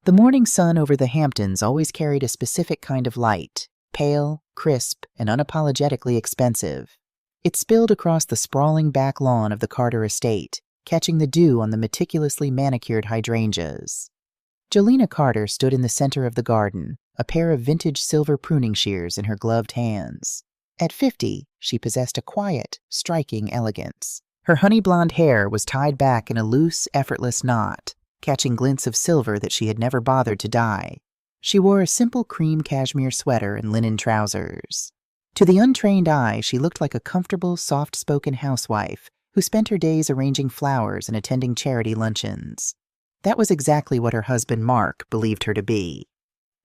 The morning sun over the Hamptons always carried a specific kind of light, pale, crisp, and unapologetically expensive. It spilled across the sprawling back lawn of the Carter estate, catching the dew on the meticulously manicured hydrangeas. Jolena Carter stood in the center of the garden, a pair of vintage silver pruning shears in her gloved hands. At 50, she possessed a quiet, striking elegance. Her honey blonde hair was tied back in a loose, effortless knot, catching glints of silver that she had never bothered to dye. She wore a simple cream cashmere sweater and linen trousers. To the untrained eye, she looked like a comfortable, soft-spoken housewife who spent her days arranging flowers and attending charity luncheons. That was exactly what her husband, Mark, believed her to be.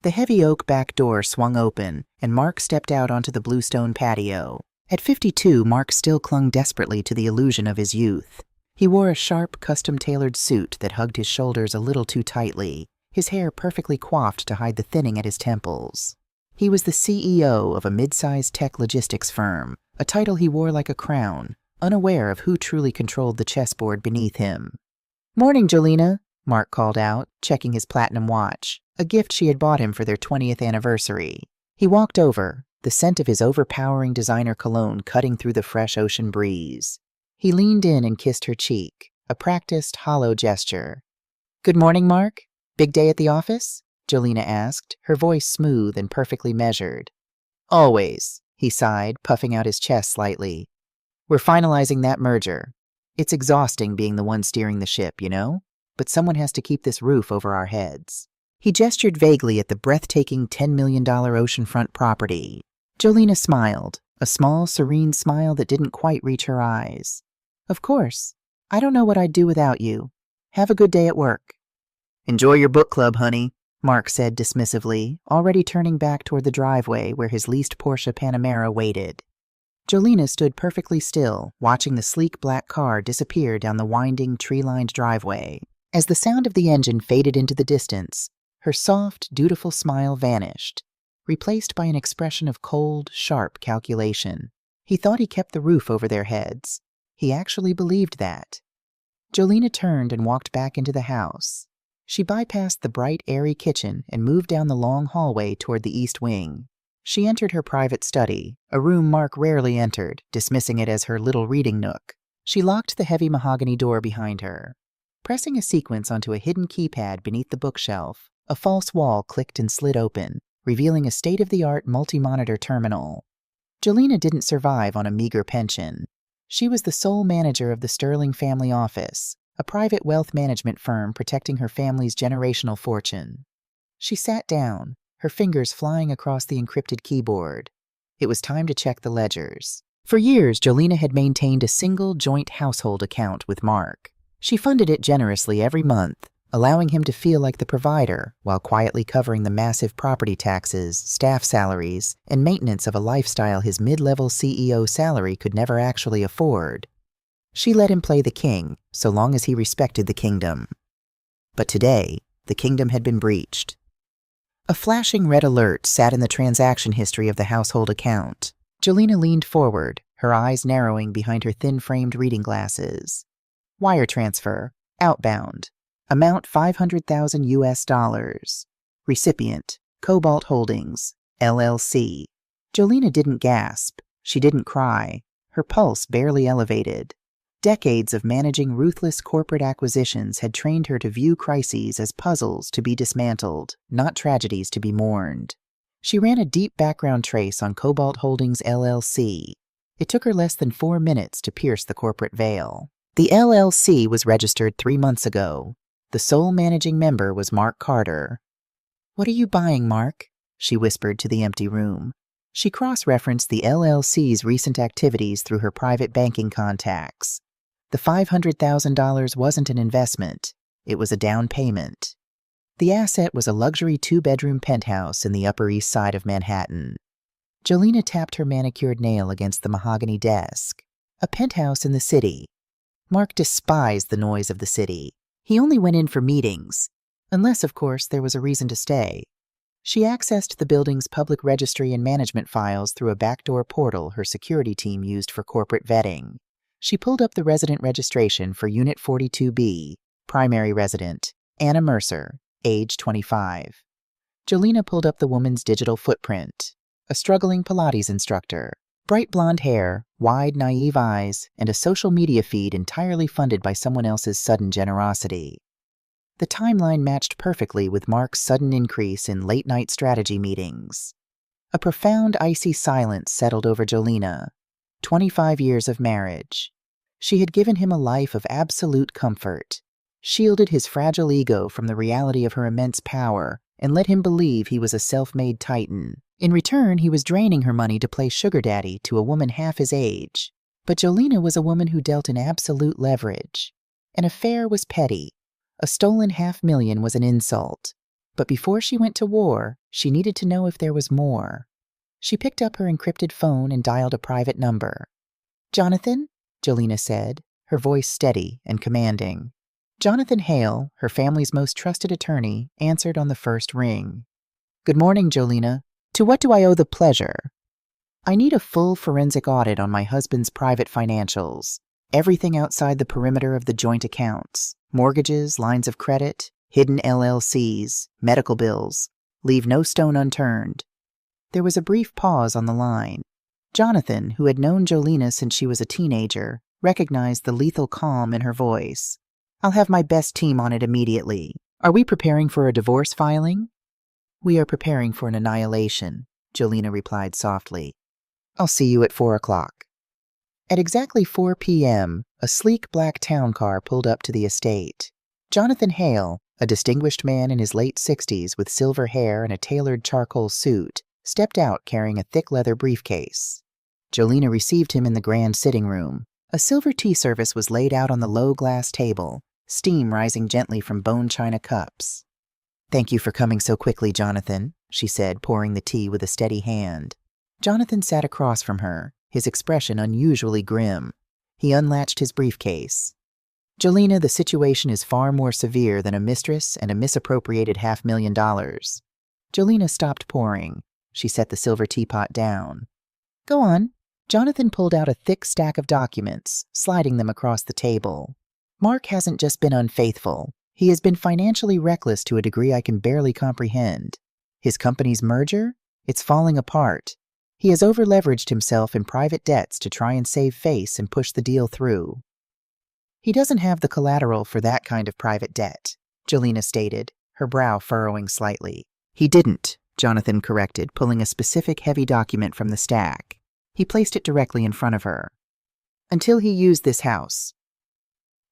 The heavy oak back door swung open, and Mark stepped out onto the bluestone patio. At 52, Mark still clung desperately to the illusion of his youth. He wore a sharp, custom-tailored suit that hugged his shoulders a little too tightly, his hair perfectly coiffed to hide the thinning at his temples. He was the CEO of a mid-sized tech logistics firm, a title he wore like a crown, unaware of who truly controlled the chessboard beneath him. "Morning, Jolena," Mark called out, checking his platinum watch, a gift she had bought him for their 20th anniversary. He walked over, the scent of his overpowering designer cologne cutting through the fresh ocean breeze. He leaned in and kissed her cheek, a practiced, hollow gesture. "Good morning, Mark. Big day at the office?" Jolena asked, her voice smooth and perfectly measured. "Always," he sighed, puffing out his chest slightly. "We're finalizing that merger. It's exhausting being the one steering the ship, you know? But someone has to keep this roof over our heads." He gestured vaguely at the breathtaking $10 million oceanfront property. Jolena smiled, a small, serene smile that didn't quite reach her eyes. "Of course. I don't know what I'd do without you. Have a good day at work." "Enjoy your book club, honey," Mark said dismissively, already turning back toward the driveway where his leased Porsche Panamera waited. Jolena stood perfectly still, watching the sleek black car disappear down the winding, tree-lined driveway. As the sound of the engine faded into the distance, her soft, dutiful smile vanished, replaced by an expression of cold, sharp calculation. He thought he kept the roof over their heads. He actually believed that. Jolena turned and walked back into the house. She bypassed the bright, airy kitchen and moved down the long hallway toward the east wing. She entered her private study, a room Mark rarely entered, dismissing it as her little reading nook. She locked the heavy mahogany door behind her. Pressing a sequence onto a hidden keypad beneath the bookshelf, a false wall clicked and slid open, revealing a state-of-the-art multi-monitor terminal. Jolena didn't survive on a meager pension. She was the sole manager of the Sterling family office, a private wealth management firm protecting her family's generational fortune. She sat down, her fingers flying across the encrypted keyboard. It was time to check the ledgers. For years, Jolena had maintained a single joint household account with Mark. She funded it generously every month, allowing him to feel like the provider while quietly covering the massive property taxes, staff salaries, and maintenance of a lifestyle his mid-level CEO salary could never actually afford. She let him play the king, so long as he respected the kingdom. But today, the kingdom had been breached. A flashing red alert sat in the transaction history of the household account. Jolena leaned forward, her eyes narrowing behind her thin-framed reading glasses. Wire transfer, outbound. Amount $500,000. Recipient, Cobalt Holdings, LLC. Jolena didn't gasp. She didn't cry. Her pulse barely elevated. Decades of managing ruthless corporate acquisitions had trained her to view crises as puzzles to be dismantled, not tragedies to be mourned. She ran a deep background trace on Cobalt Holdings, LLC. It took her less than 4 minutes to pierce the corporate veil. The LLC was registered 3 months ago. The sole managing member was Mark Carter. "What are you buying, Mark?" she whispered to the empty room. She cross-referenced the LLC's recent activities through her private banking contacts. The $500,000 wasn't an investment. It was a down payment. The asset was a luxury 2-bedroom penthouse in the Upper East Side of Manhattan. Jolena tapped her manicured nail against the mahogany desk. A penthouse in the city. Mark despised the noise of the city. He only went in for meetings, unless, of course, there was a reason to stay. She accessed the building's public registry and management files through a backdoor portal her security team used for corporate vetting. She pulled up the resident registration for Unit 42B, primary resident, Anna Mercer, age 25. Jolena pulled up the woman's digital footprint. A struggling Pilates instructor, bright blonde hair, wide, naive eyes, and a social media feed entirely funded by someone else's sudden generosity. The timeline matched perfectly with Mark's sudden increase in late-night strategy meetings. A profound, icy silence settled over Jolena. 25 years of marriage. She had given him a life of absolute comfort, shielded his fragile ego from the reality of her immense power, and let him believe he was a self-made titan. In return, he was draining her money to play sugar daddy to a woman half his age. But Jolena was a woman who dealt in absolute leverage. An affair was petty. A stolen $500,000 was an insult. But before she went to war, she needed to know if there was more. She picked up her encrypted phone and dialed a private number. "Jonathan?" Jolena said, her voice steady and commanding. Jonathan Hale, her family's most trusted attorney, answered on the first ring. "Good morning, Jolena. To what do I owe the pleasure?" "I need a full forensic audit on my husband's private financials. Everything outside the perimeter of the joint accounts. Mortgages, lines of credit, hidden LLCs, medical bills. Leave no stone unturned." There was a brief pause on the line. Jonathan, who had known Jolena since she was a teenager, recognized the lethal calm in her voice. "I'll have my best team on it immediately. Are we preparing for a divorce filing?" "We are preparing for an annihilation," Jolena replied softly. "I'll see you at 4 o'clock. At exactly 4 p.m., a sleek black town car pulled up to the estate. Jonathan Hale, a distinguished man in his late 60s with silver hair and a tailored charcoal suit, stepped out carrying a thick leather briefcase. Jolena received him in the grand sitting room. A silver tea service was laid out on the low glass table, steam rising gently from bone china cups. "Thank you for coming so quickly, Jonathan," she said, pouring the tea with a steady hand. Jonathan sat across from her, his expression unusually grim. He unlatched his briefcase. "Jolena, the situation is far more severe than a mistress and a misappropriated $500,000. Jolena stopped pouring. She set the silver teapot down. "Go on." Jonathan pulled out a thick stack of documents, sliding them across the table. "Mark hasn't just been unfaithful. He has been financially reckless to a degree I can barely comprehend. His company's merger? It's falling apart. He has over-leveraged himself in private debts to try and save face and push the deal through." "He doesn't have the collateral for that kind of private debt," Jolena stated, her brow furrowing slightly. "He didn't," Jonathan corrected, pulling a specific heavy document from the stack. He placed it directly in front of her. "Until he used this house."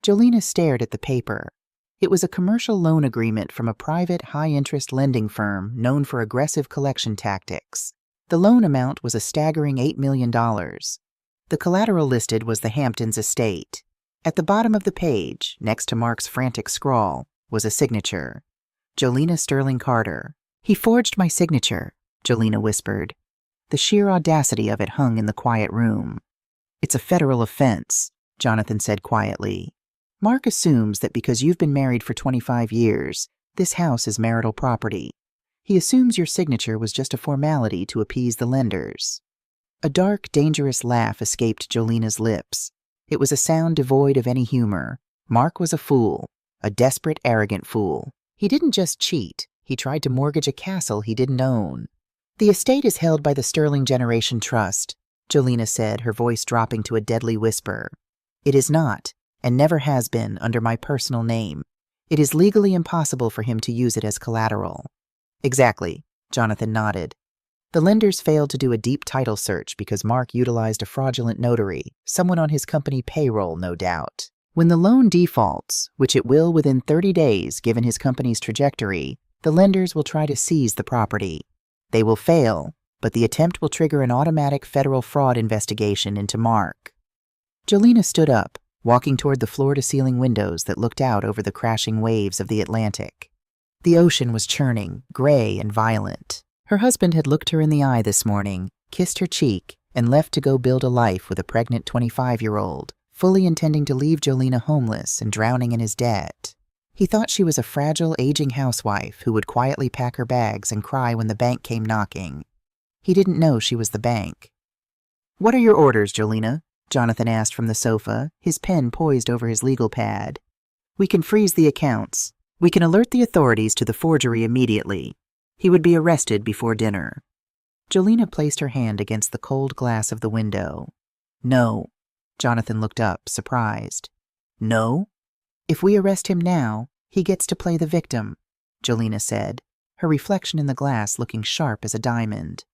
Jolena stared at the paper. It was a commercial loan agreement from a private, high-interest lending firm known for aggressive collection tactics. The loan amount was a staggering $8 million. The collateral listed was the Hamptons estate. At the bottom of the page, next to Mark's frantic scrawl, was a signature. "Jolena Sterling Carter." "He forged my signature," Jolena whispered. The sheer audacity of it hung in the quiet room. "It's a federal offense," Jonathan said quietly. "Mark assumes that because you've been married for 25 years, this house is marital property. He assumes your signature was just a formality to appease the lenders." A dark, dangerous laugh escaped Jolena's lips. It was a sound devoid of any humor. Mark was a fool, a desperate, arrogant fool. He didn't just cheat, he tried to mortgage a castle he didn't own. "The estate is held by the Sterling Generation Trust," Jolena said, her voice dropping to a deadly whisper. "It is not, and never has been, under my personal name. It is legally impossible for him to use it as collateral." "Exactly," Jonathan nodded. "The lenders failed to do a deep title search because Mark utilized a fraudulent notary, someone on his company payroll, no doubt. When the loan defaults, which it will within 30 days given his company's trajectory, the lenders will try to seize the property. They will fail, but the attempt will trigger an automatic federal fraud investigation into Mark." Jolena stood up, walking toward the floor-to-ceiling windows that looked out over the crashing waves of the Atlantic. The ocean was churning, gray and violent. Her husband had looked her in the eye this morning, kissed her cheek, and left to go build a life with a pregnant 25-year-old, fully intending to leave Jolena homeless and drowning in his debt. He thought she was a fragile, aging housewife who would quietly pack her bags and cry when the bank came knocking. He didn't know she was the bank. "What are your orders, Jolena?" Jonathan asked from the sofa, his pen poised over his legal pad. "We can freeze the accounts. We can alert the authorities to the forgery immediately. He would be arrested before dinner. Jolena placed her hand against the cold glass of the window. No. Jonathan looked up, surprised. No? If we arrest him now, he gets to play the victim, Jolena said, her reflection in the glass looking sharp as a diamond.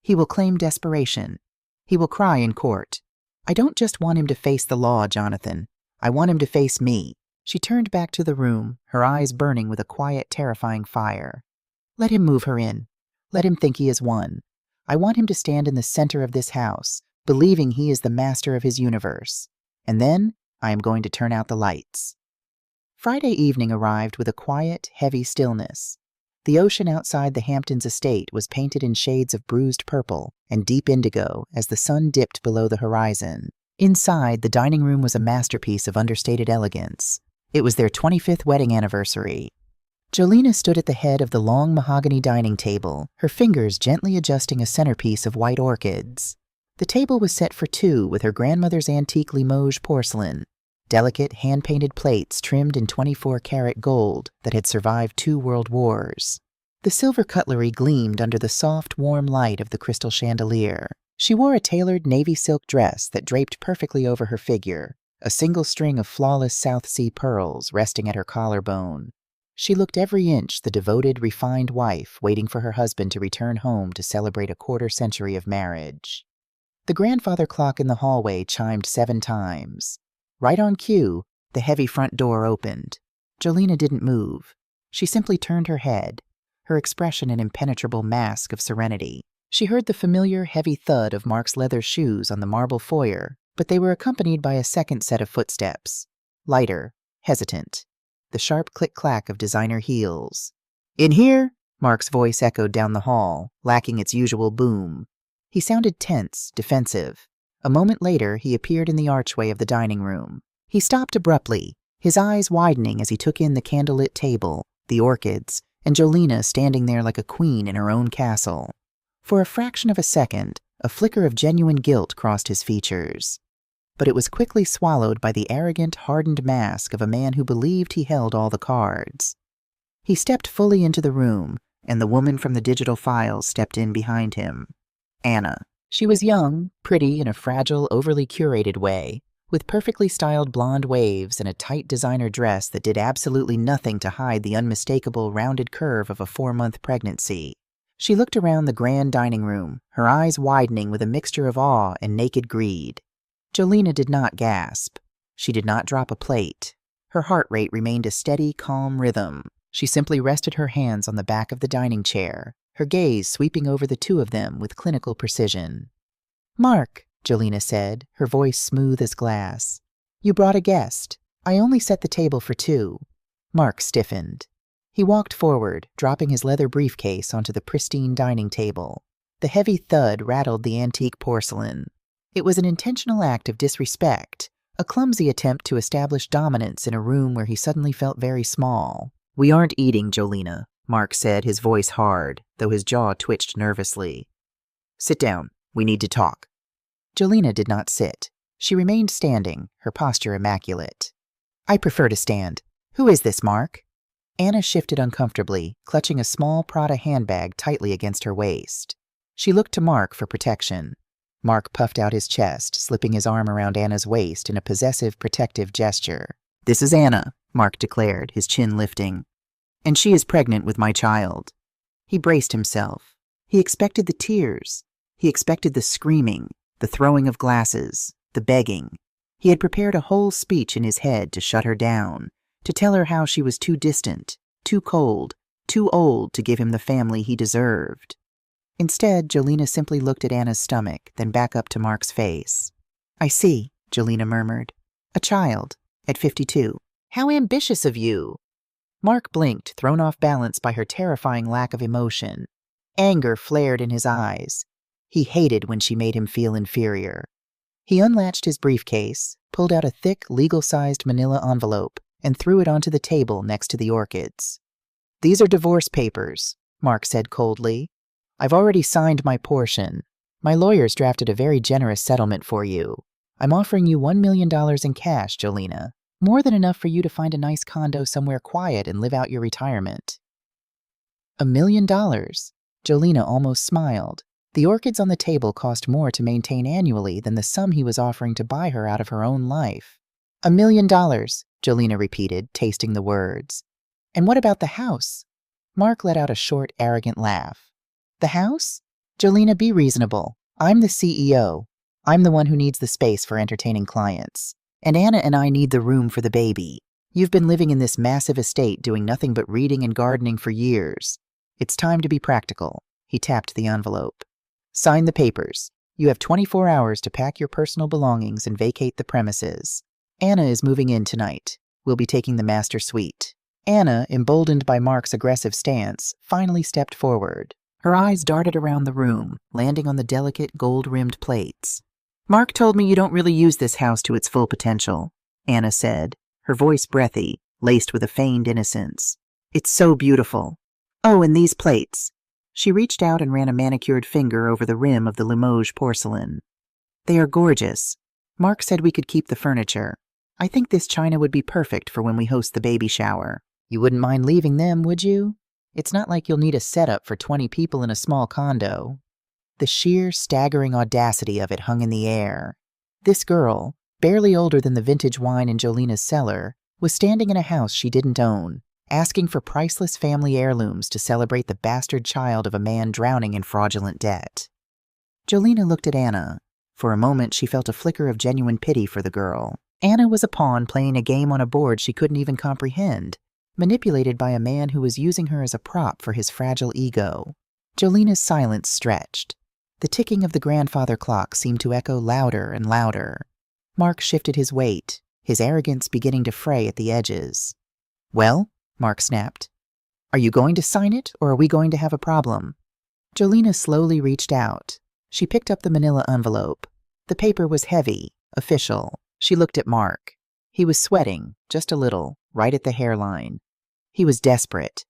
He will claim desperation. He will cry in court. I don't just want him to face the law, Jonathan. I want him to face me. She turned back to the room, her eyes burning with a quiet, terrifying fire. Let him move her in. Let him think he has won. I want him to stand in the center of this house, believing he is the master of his universe. And then I am going to turn out the lights. Friday evening arrived with a quiet, heavy stillness. The ocean outside the Hamptons estate was painted in shades of bruised purple and deep indigo as the sun dipped below the horizon. Inside, the dining room was a masterpiece of understated elegance. It was their 25th wedding anniversary. Jolena stood at the head of the long mahogany dining table, her fingers gently adjusting a centerpiece of white orchids. The table was set for two with her grandmother's antique Limoges porcelain, delicate hand-painted plates trimmed in 24-karat gold that had survived 2 world wars. The silver cutlery gleamed under the soft, warm light of the crystal chandelier. She wore a tailored navy silk dress that draped perfectly over her figure, a single string of flawless South Sea pearls resting at her collarbone. She looked every inch the devoted, refined wife waiting for her husband to return home to celebrate a quarter-century of marriage. The grandfather clock in the hallway chimed 7 times. Right on cue, the heavy front door opened. Jolena didn't move. She simply turned her head, her expression an impenetrable mask of serenity. She heard the familiar, heavy thud of Mark's leather shoes on the marble foyer, but they were accompanied by a second set of footsteps. Lighter, hesitant. The sharp click-clack of designer heels. "In here?" Mark's voice echoed down the hall, lacking its usual boom. He sounded tense, defensive. A moment later, he appeared in the archway of the dining room. He stopped abruptly, his eyes widening as he took in the candlelit table, the orchids, and Jolena standing there like a queen in her own castle. For a fraction of a second, a flicker of genuine guilt crossed his features. But it was quickly swallowed by the arrogant, hardened mask of a man who believed he held all the cards. He stepped fully into the room, and the woman from the digital files stepped in behind him. Anna. She was young, pretty in a fragile, overly curated way, with perfectly styled blonde waves and a tight designer dress that did absolutely nothing to hide the unmistakable rounded curve of a 4-month pregnancy. She looked around the grand dining room, her eyes widening with a mixture of awe and naked greed. Jolena did not gasp. She did not drop a plate. Her heart rate remained a steady, calm rhythm. She simply rested her hands on the back of the dining chair, her gaze sweeping over the two of them with clinical precision. "Mark," Jolena said, her voice smooth as glass. "You brought a guest. I only set the table for 2. Mark stiffened. He walked forward, dropping his leather briefcase onto the pristine dining table. The heavy thud rattled the antique porcelain. It was an intentional act of disrespect, a clumsy attempt to establish dominance in a room where he suddenly felt very small. "We aren't eating, Jolena," Mark said, his voice hard, though his jaw twitched nervously. "Sit down. We need to talk." Jolena did not sit. She remained standing, her posture immaculate. "I prefer to stand. Who is this, Mark?" Anna shifted uncomfortably, clutching a small Prada handbag tightly against her waist. She looked to Mark for protection. Mark puffed out his chest, slipping his arm around Anna's waist in a possessive, protective gesture. "This is Anna," Mark declared, his chin lifting. "And she is pregnant with my child." He braced himself. He expected the tears. He expected the screaming, the throwing of glasses, the begging. He had prepared a whole speech in his head to shut her down, to tell her how she was too distant, too cold, too old to give him the family he deserved. Instead, Jolena simply looked at Anna's stomach, then back up to Mark's face. "I see," Jolena murmured. "A child, at 52. How ambitious of you!" Mark blinked, thrown off balance by her terrifying lack of emotion. Anger flared in his eyes. He hated when she made him feel inferior. He unlatched his briefcase, pulled out a thick, legal-sized manila envelope, and threw it onto the table next to the orchids. "These are divorce papers," Mark said coldly. "I've already signed my portion. My lawyers drafted a very generous settlement for you. I'm offering you $1 million in cash, Jolena. More than enough for you to find a nice condo somewhere quiet and live out your retirement. $1 million? Jolena almost smiled. The orchids on the table cost more to maintain annually than the sum he was offering to buy her out of her own life. $1 million, Jolena repeated, tasting the words. And what about the house? Mark let out a short, arrogant laugh. The house? Jolena, be reasonable. I'm the CEO. I'm the one who needs the space for entertaining clients. And Anna and I need the room for the baby. You've been living in this massive estate doing nothing but reading and gardening for years. It's time to be practical. He tapped the envelope. Sign the papers. You have 24 hours to pack your personal belongings and vacate the premises. Anna is moving in tonight. We'll be taking the master suite. Anna, emboldened by Mark's aggressive stance, finally stepped forward. Her eyes darted around the room, landing on the delicate gold-rimmed plates. Mark told me you don't really use this house to its full potential, Anna said, her voice breathy, laced with a feigned innocence. It's so beautiful. Oh, and these plates. She reached out and ran a manicured finger over the rim of the Limoges porcelain. They are gorgeous. Mark said we could keep the furniture. I think this china would be perfect for when we host the baby shower. You wouldn't mind leaving them, would you? It's not like you'll need a setup for 20 people in a small condo. The sheer, staggering audacity of it hung in the air. This girl, barely older than the vintage wine in Jolena's cellar, was standing in a house she didn't own, asking for priceless family heirlooms to celebrate the bastard child of a man drowning in fraudulent debt. Jolena looked at Anna. For a moment she felt a flicker of genuine pity for the girl. Anna was a pawn playing a game on a board she couldn't even comprehend, manipulated by a man who was using her as a prop for his fragile ego. Jolena's silence stretched. The ticking of the grandfather clock seemed to echo louder and louder. Mark shifted his weight, his arrogance beginning to fray at the edges. Well, Mark snapped. Are you going to sign it, or are we going to have a problem? Jolena slowly reached out. She picked up the manila envelope. The paper was heavy, official. She looked at Mark. He was sweating, just a little, right at the hairline. He was desperate.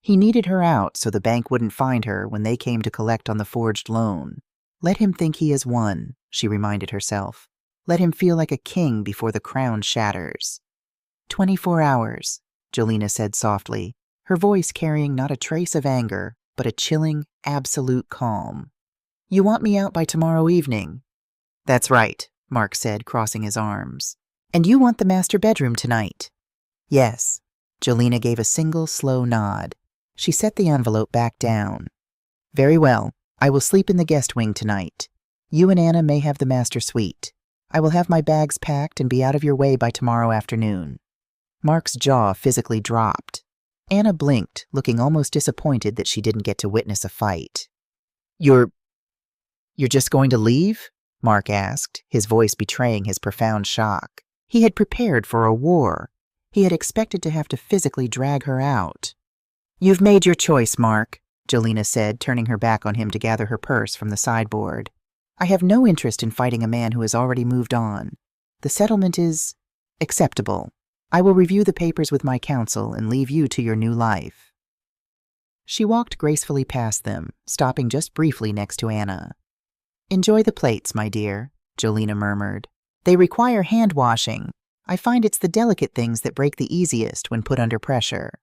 He needed her out so the bank wouldn't find her when they came to collect on the forged loan. Let him think he has won, she reminded herself. Let him feel like a king before the crown shatters. 24 hours, Jolena said softly, her voice carrying not a trace of anger, but a chilling, absolute calm. You want me out by tomorrow evening? That's right, Mark said, crossing his arms. And you want the master bedroom tonight? Yes. Jolena gave a single, slow nod. She set the envelope back down. Very well. I will sleep in the guest wing tonight. You and Anna may have the master suite. I will have my bags packed and be out of your way by tomorrow afternoon. Mark's jaw physically dropped. Anna blinked, looking almost disappointed that she didn't get to witness a fight. You're just going to leave? Mark asked, his voice betraying his profound shock. He had prepared for a war. He had expected to have to physically drag her out. You've made your choice, Mark, Jolena said, turning her back on him to gather her purse from the sideboard. I have no interest in fighting a man who has already moved on. The settlement is acceptable. I will review the papers with my counsel and leave you to your new life. She walked gracefully past them, stopping just briefly next to Anna. Enjoy the plates, my dear, Jolena murmured. They require hand-washing. I find it's the delicate things that break the easiest when put under pressure.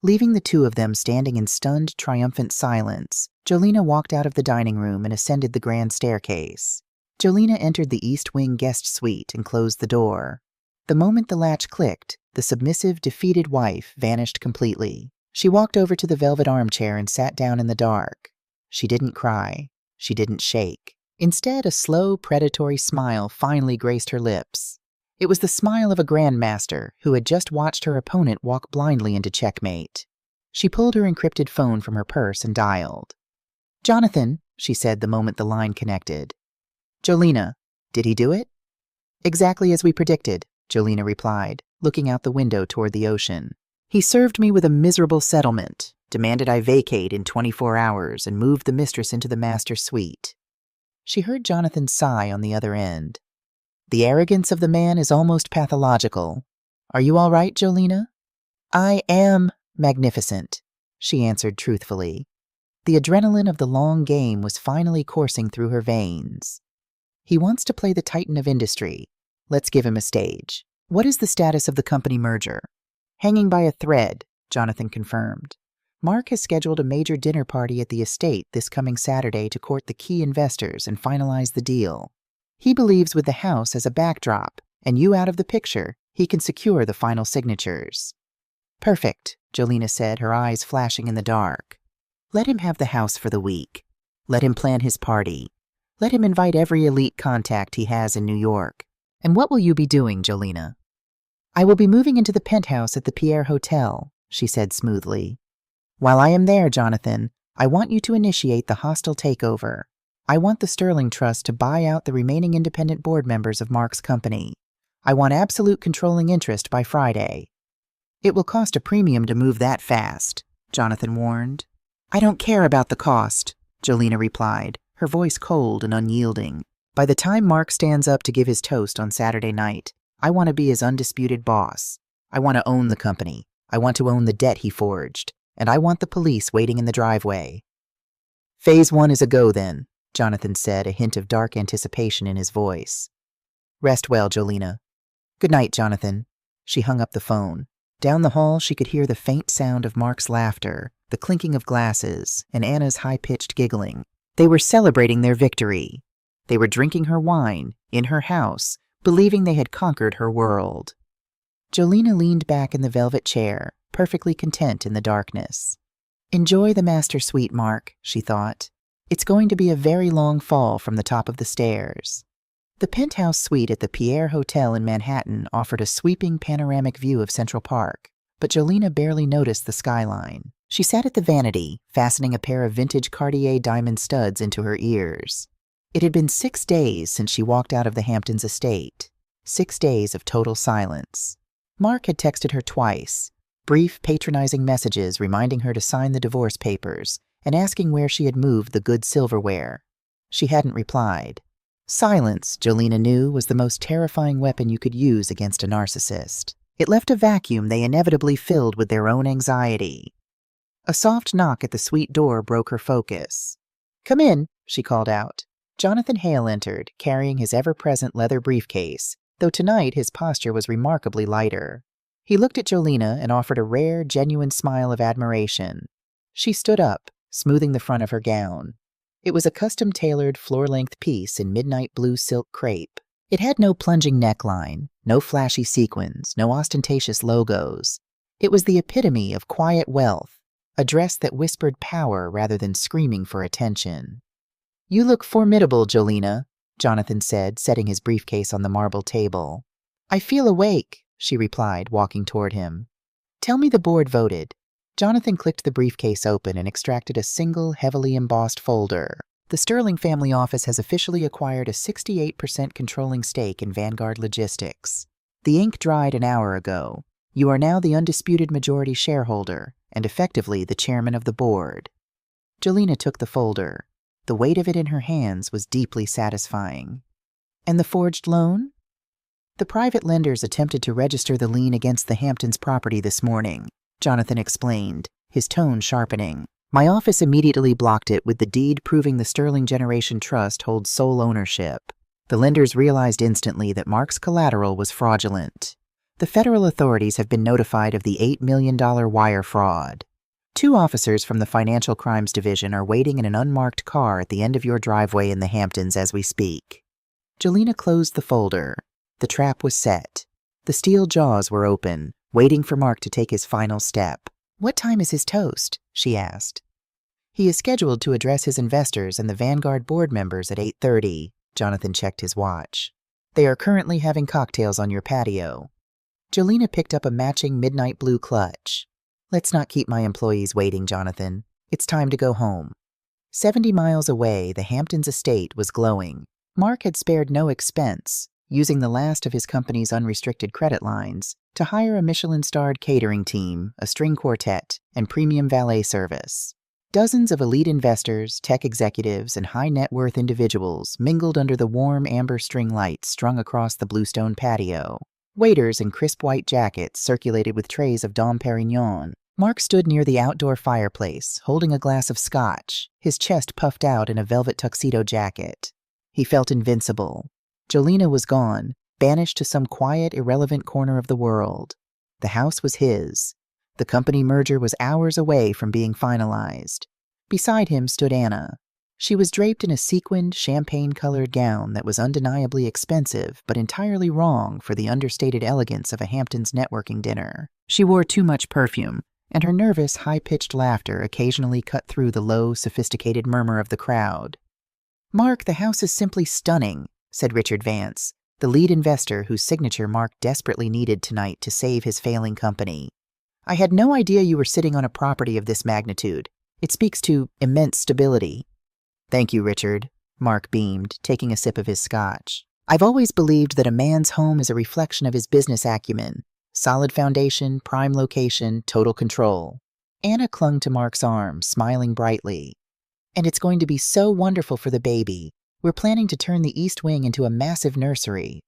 Leaving the two of them standing in stunned, triumphant silence, Jolena walked out of the dining room and ascended the grand staircase. Jolena entered the East Wing guest suite and closed the door. The moment the latch clicked, the submissive, defeated wife vanished completely. She walked over to the velvet armchair and sat down in the dark. She didn't cry. She didn't shake. Instead, a slow, predatory smile finally graced her lips. It was the smile of a grandmaster who had just watched her opponent walk blindly into checkmate. She pulled her encrypted phone from her purse and dialed. Jonathan, she said the moment the line connected. Jolena, did he do it? Exactly as we predicted, Jolena replied, looking out the window toward the ocean. He served me with a miserable settlement, demanded I vacate in 24 hours, and moved the mistress into the master suite. She heard Jonathan sigh on the other end. The arrogance of the man is almost pathological. Are you all right, Jolena? I am magnificent, she answered truthfully. The adrenaline of the long game was finally coursing through her veins. He wants to play the titan of industry. Let's give him a stage. What is the status of the company merger? Hanging by a thread, Jonathan confirmed. Mark has scheduled a major dinner party at the estate this coming Saturday to court the key investors and finalize the deal. He believes with the house as a backdrop and you out of the picture, he can secure the final signatures. Perfect, Jolena said, her eyes flashing in the dark. Let him have the house for the week. Let him plan his party. Let him invite every elite contact he has in New York. And what will you be doing, Jolena? I will be moving into the penthouse at the Pierre Hotel, she said smoothly. While I am there, Jonathan, I want you to initiate the hostile takeover. I want the Sterling Trust to buy out the remaining independent board members of Mark's company. I want absolute controlling interest by Friday. It will cost a premium to move that fast, Jonathan warned. I don't care about the cost, Jolena replied, her voice cold and unyielding. By the time Mark stands up to give his toast on Saturday night, I want to be his undisputed boss. I want to own the company. I want to own the debt he forged. And I want the police waiting in the driveway. Phase 1 is a go then, Jonathan said, a hint of dark anticipation in his voice. Rest well, Jolena. Good night, Jonathan. She hung up the phone. Down the hall, she could hear the faint sound of Mark's laughter, the clinking of glasses, and Anna's high-pitched giggling. They were celebrating their victory. They were drinking her wine, in her house, believing they had conquered her world. Jolena leaned back in the velvet chair, perfectly content in the darkness. Enjoy the master suite, Mark, she thought. It's going to be a very long fall from the top of the stairs. The penthouse suite at the Pierre Hotel in Manhattan offered a sweeping panoramic view of Central Park, but Jolena barely noticed the skyline. She sat at the vanity, fastening a pair of vintage Cartier diamond studs into her ears. It had been 6 days since she walked out of the Hamptons estate. 6 days of total silence. Mark had texted her twice, brief, patronizing messages reminding her to sign the divorce papers and asking where she had moved the good silverware. She hadn't replied. Silence, Jolena knew, was the most terrifying weapon you could use against a narcissist. It left a vacuum they inevitably filled with their own anxiety. A soft knock at the suite door broke her focus. Come in, she called out. Jonathan Hale entered, carrying his ever-present leather briefcase, though tonight his posture was remarkably lighter. He looked at Jolena and offered a rare, genuine smile of admiration. She stood up, smoothing the front of her gown. It was a custom-tailored, floor-length piece in midnight blue silk crepe. It had no plunging neckline, no flashy sequins, no ostentatious logos. It was the epitome of quiet wealth, a dress that whispered power rather than screaming for attention. You look formidable, Jolena, Jonathan said, setting his briefcase on the marble table. I feel awake, she replied, walking toward him. Tell me the board voted. Jonathan clicked the briefcase open and extracted a single, heavily embossed folder. The Sterling family office has officially acquired a 68% controlling stake in Vanguard Logistics. The ink dried an hour ago. You are now the undisputed majority shareholder and effectively the chairman of the board. Jolena took the folder. The weight of it in her hands was deeply satisfying. And the forged loan? The private lenders attempted to register the lien against the Hamptons property this morning, Jonathan explained, his tone sharpening. My office immediately blocked it with the deed proving the Sterling Generation Trust holds sole ownership. The lenders realized instantly that Mark's collateral was fraudulent. The federal authorities have been notified of the $8 million wire fraud. 2 officers from the Financial Crimes Division are waiting in an unmarked car at the end of your driveway in the Hamptons as we speak. Jolena closed the folder. The trap was set. The steel jaws were open, waiting for Mark to take his final step. What time is his toast? She asked. He is scheduled to address his investors and the Vanguard board members at 8:30. Jonathan checked his watch. They are currently having cocktails on your patio. Jolena picked up a matching midnight blue clutch. Let's not keep my employees waiting, Jonathan. It's time to go home. 70 miles away, the Hamptons estate was glowing. Mark had spared no expense, using the last of his company's unrestricted credit lines to hire a Michelin-starred catering team, a string quartet, and premium valet service. Dozens of elite investors, tech executives, and high-net-worth individuals mingled under the warm amber string lights strung across the bluestone patio. Waiters in crisp white jackets circulated with trays of Dom Perignon. Mark stood near the outdoor fireplace, holding a glass of scotch, his chest puffed out in a velvet tuxedo jacket. He felt invincible. Jolena was gone, banished to some quiet, irrelevant corner of the world. The house was his. The company merger was hours away from being finalized. Beside him stood Anna. She was draped in a sequined, champagne-colored gown that was undeniably expensive but entirely wrong for the understated elegance of a Hamptons networking dinner. She wore too much perfume, and her nervous, high-pitched laughter occasionally cut through the low, sophisticated murmur of the crowd. "Mark, the house is simply stunning," said Richard Vance, the lead investor whose signature Mark desperately needed tonight to save his failing company. "I had no idea you were sitting on a property of this magnitude. It speaks to immense stability." "Thank you, Richard," Mark beamed, taking a sip of his scotch. "I've always believed that a man's home is a reflection of his business acumen. Solid foundation, prime location, total control." Anna clung to Mark's arm, smiling brightly. "And it's going to be so wonderful for the baby. We're planning to turn the East Wing into a massive nursery."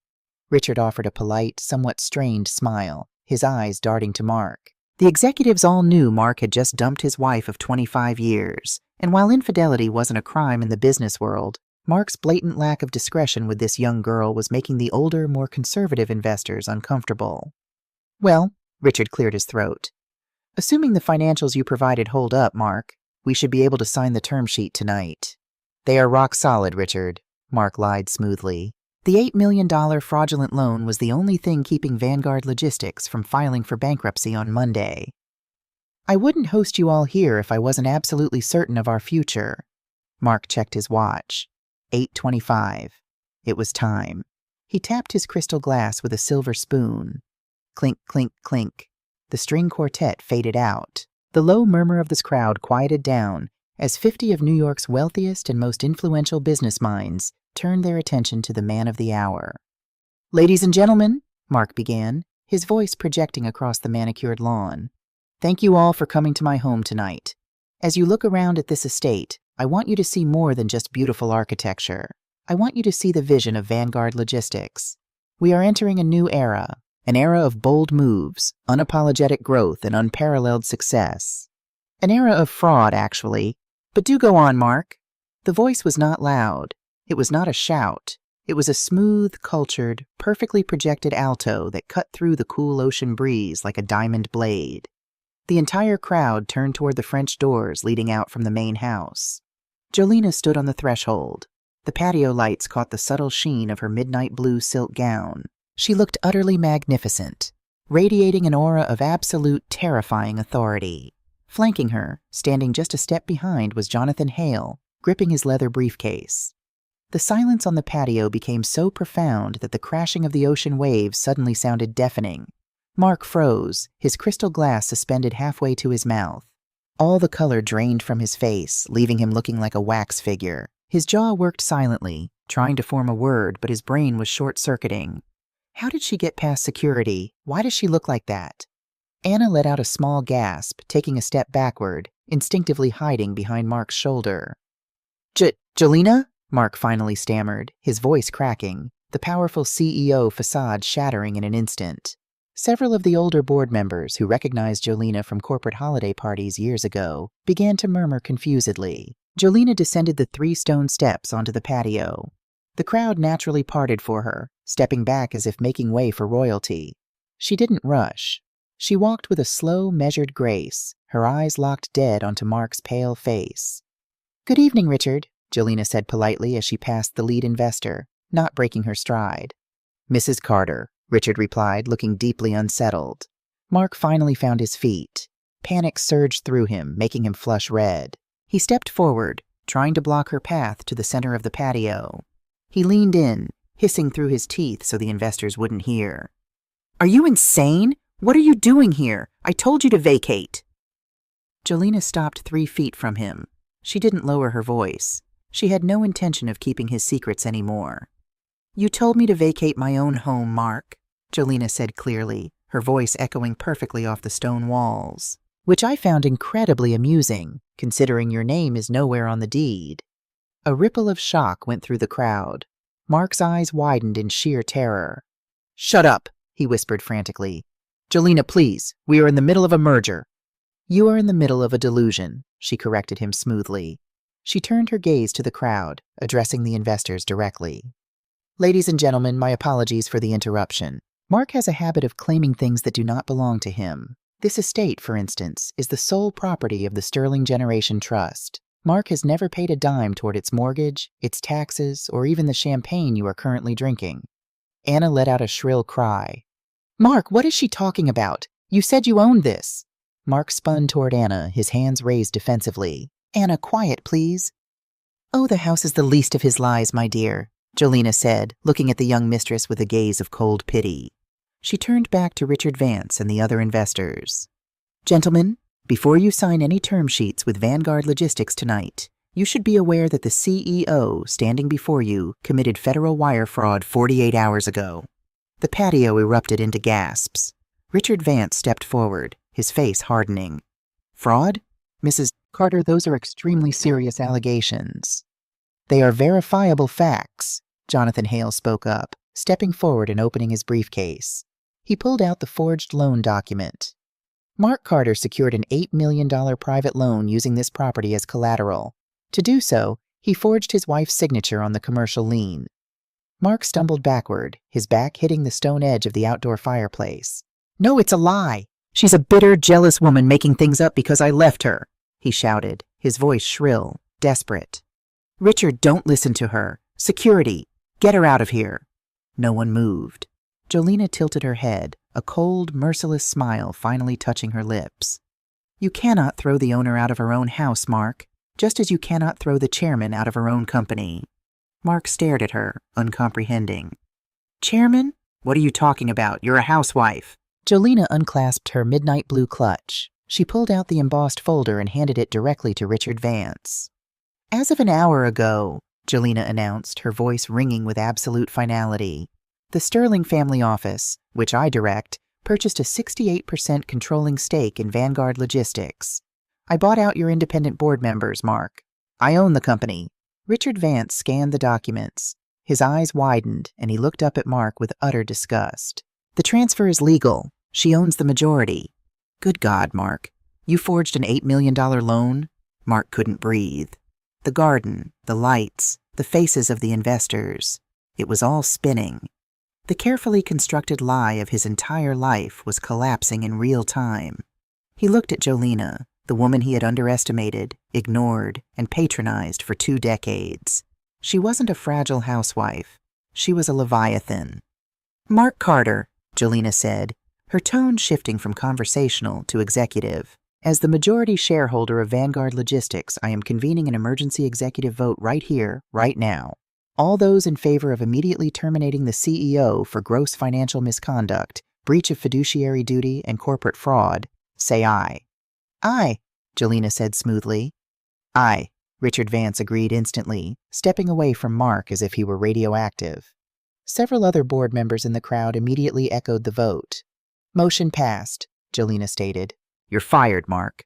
Richard offered a polite, somewhat strained smile, his eyes darting to Mark. The executives all knew Mark had just dumped his wife of 25 years, and while infidelity wasn't a crime in the business world, Mark's blatant lack of discretion with this young girl was making the older, more conservative investors uncomfortable. "Well," Richard cleared his throat, "assuming the financials you provided hold up, Mark, we should be able to sign the term sheet tonight." "They are rock solid, Richard," Mark lied smoothly. The $8 million fraudulent loan was the only thing keeping Vanguard Logistics from filing for bankruptcy on Monday. "I wouldn't host you all here if I wasn't absolutely certain of our future." Mark checked his watch. 8:25. It was time. He tapped his crystal glass with a silver spoon. Clink, clink, clink. The string quartet faded out. The low murmur of this crowd quieted down as 50 of New York's wealthiest and most influential business minds turned their attention to the man of the hour. "Ladies and gentlemen," Mark began, his voice projecting across the manicured lawn, "thank you all for coming to my home tonight. As you look around at this estate, I want you to see more than just beautiful architecture. I want you to see the vision of Vanguard Logistics. We are entering a new era, an era of bold moves, unapologetic growth, and unparalleled success. An era of fraud, actually. But do go on, Mark." The voice was not loud. It was not a shout. It was a smooth, cultured, perfectly projected alto that cut through the cool ocean breeze like a diamond blade. The entire crowd turned toward the French doors leading out from the main house. Jolena stood on the threshold. The patio lights caught the subtle sheen of her midnight blue silk gown. She looked utterly magnificent, radiating an aura of absolute, terrifying authority. Flanking her, standing just a step behind, was Jonathan Hale, gripping his leather briefcase. The silence on the patio became so profound that the crashing of the ocean waves suddenly sounded deafening. Mark froze, his crystal glass suspended halfway to his mouth. All the color drained from his face, leaving him looking like a wax figure. His jaw worked silently, trying to form a word, but his brain was short-circuiting. How did she get past security? Why does she look like that? Anna let out a small gasp, taking a step backward, instinctively hiding behind Mark's shoulder. "Jolena?" Mark finally stammered, his voice cracking, the powerful CEO facade shattering in an instant. Several of the older board members who recognized Jolena from corporate holiday parties years ago began to murmur confusedly. Jolena descended the 3 stone steps onto the patio. The crowd naturally parted for her, stepping back as if making way for royalty. She didn't rush. She walked with a slow, measured grace, her eyes locked dead onto Mark's pale face. "Good evening, Richard," Jolena said politely as she passed the lead investor, not breaking her stride. "Mrs. Carter," Richard replied, looking deeply unsettled. Mark finally found his feet. Panic surged through him, making him flush red. He stepped forward, trying to block her path to the center of the patio. He leaned in, hissing through his teeth so the investors wouldn't hear. "Are you insane? What are you doing here? I told you to vacate." Jolena stopped 3 feet from him. She didn't lower her voice. She had no intention of keeping his secrets anymore. "You told me to vacate my own home, Mark," Jolena said clearly, her voice echoing perfectly off the stone walls. "Which I found incredibly amusing, considering your name is nowhere on the deed." A ripple of shock went through the crowd. Mark's eyes widened in sheer terror. "Shut up," he whispered frantically. "Jolena, please, we are in the middle of a merger." "You are in the middle of a delusion," she corrected him smoothly. She turned her gaze to the crowd, addressing the investors directly. Ladies and gentlemen, my apologies for the interruption. Mark has a habit of claiming things that do not belong to him. This estate, for instance, is the sole property of the Sterling Generation Trust. Mark has never paid a dime toward its mortgage, its taxes, or even the champagne you are currently drinking. Anna let out a shrill cry. Mark, what is she talking about? You said you owned this. Mark spun toward Anna, his hands raised defensively. Anna, quiet, please. Oh, the house is the least of his lies, my dear, Jolena said, looking at the young mistress with a gaze of cold pity. She turned back to Richard Vance and the other investors. Gentlemen, before you sign any term sheets with Vanguard Logistics tonight, you should be aware that the CEO standing before you committed federal wire fraud 48 hours ago. The patio erupted into gasps. Richard Vance stepped forward, his face hardening. Fraud? Mrs. Carter, those are extremely serious allegations. They are verifiable facts, Jonathan Hale spoke up, stepping forward and opening his briefcase. He pulled out the forged loan document. Mark Carter secured an $8 million private loan using this property as collateral. To do so, he forged his wife's signature on the commercial lien. Mark stumbled backward, his back hitting the stone edge of the outdoor fireplace. No, it's a lie! She's a bitter, jealous woman making things up because I left her, he shouted, his voice shrill, desperate. Richard, don't listen to her. Security! Get her out of here! No one moved. Jolena tilted her head, a cold, merciless smile finally touching her lips. You cannot throw the owner out of her own house, Mark, just as you cannot throw the chairman out of her own company. Mark stared at her, uncomprehending. Chairman? What are you talking about? You're a housewife. Jolena unclasped her midnight blue clutch. She pulled out the embossed folder and handed it directly to Richard Vance. As of an hour ago, Jolena announced, her voice ringing with absolute finality, the Sterling family office, which I direct, purchased a 68% controlling stake in Vanguard Logistics. I bought out your independent board members, Mark. I own the company. Richard Vance scanned the documents. His eyes widened, and he looked up at Mark with utter disgust. The transfer is legal. She owns the majority. Good God, Mark. You forged an $8 million loan? Mark couldn't breathe. The garden, the lights, the faces of the investors. It was all spinning. The carefully constructed lie of his entire life was collapsing in real time. He looked at Jolena, the woman he had underestimated, ignored, and patronized for 2 decades. She wasn't a fragile housewife. She was a leviathan. Mark Carter, Jolena said, her tone shifting from conversational to executive. As the majority shareholder of Vanguard Logistics, I am convening an emergency executive vote right here, right now. All those in favor of immediately terminating the CEO for gross financial misconduct, breach of fiduciary duty, and corporate fraud, say aye. Aye, Jolena said smoothly. Aye, Richard Vance agreed instantly, stepping away from Mark as if he were radioactive. Several other board members in the crowd immediately echoed the vote. Motion passed, Jolena stated. You're fired, Mark.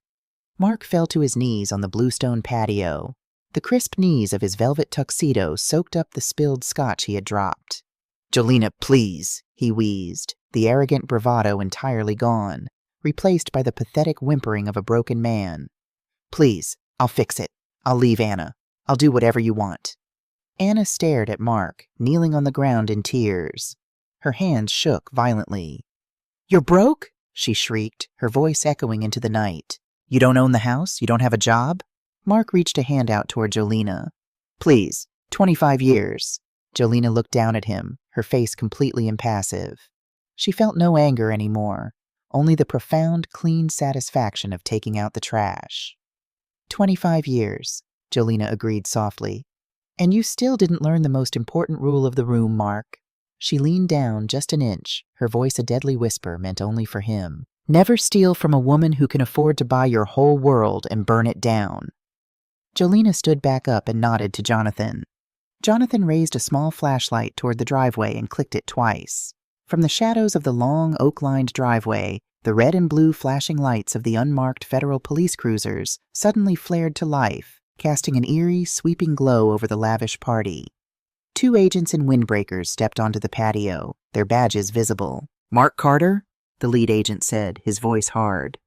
Mark fell to his knees on the bluestone patio. The crisp knees of his velvet tuxedo soaked up the spilled scotch he had dropped. Jolena, please, he wheezed, the arrogant bravado entirely gone, replaced by the pathetic whimpering of a broken man. Please, I'll fix it. I'll leave Anna. I'll do whatever you want. Anna stared at Mark, kneeling on the ground in tears. Her hands shook violently. You're broke? She shrieked, her voice echoing into the night. You don't own the house? You don't have a job? Mark reached a hand out toward Jolena. Please, 25 years. Jolena looked down at him, her face completely impassive. She felt no anger anymore, only the profound, clean satisfaction of taking out the trash. 25 years, Jolena agreed softly. And you still didn't learn the most important rule of the room, Mark. She leaned down just an inch, her voice a deadly whisper meant only for him. Never steal from a woman who can afford to buy your whole world and burn it down. Jolena stood back up and nodded to Jonathan. Jonathan raised a small flashlight toward the driveway and clicked it twice. From the shadows of the long, oak-lined driveway, the red and blue flashing lights of the unmarked federal police cruisers suddenly flared to life, casting an eerie, sweeping glow over the lavish party. 2 agents in windbreakers stepped onto the patio, their badges visible. Mark Carter? The lead agent said, his voice hard.